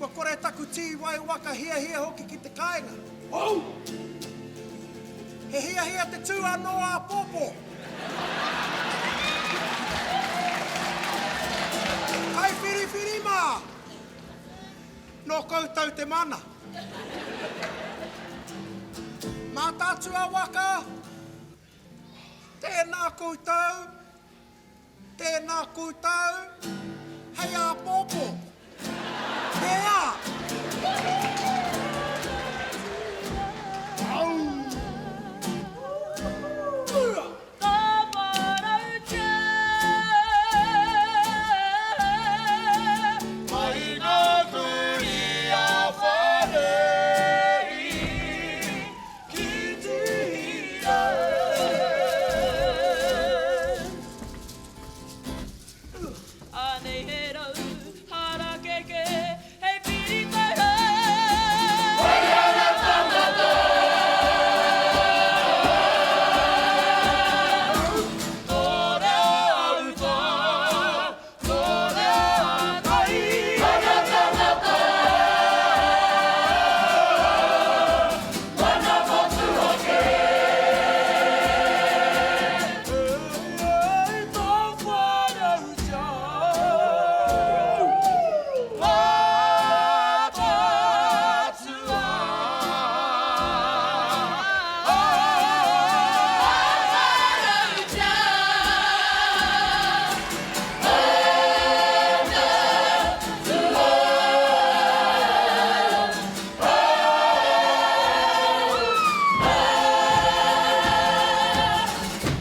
Kua kore taku tī wai waka hia hoki ki te kāinga. Oh! He hia te tū anoa a pōpō. Kai whiri mā. Nō koutou te mana. Mā tātu a waka. Tēnā koutou. Hei a pōpō.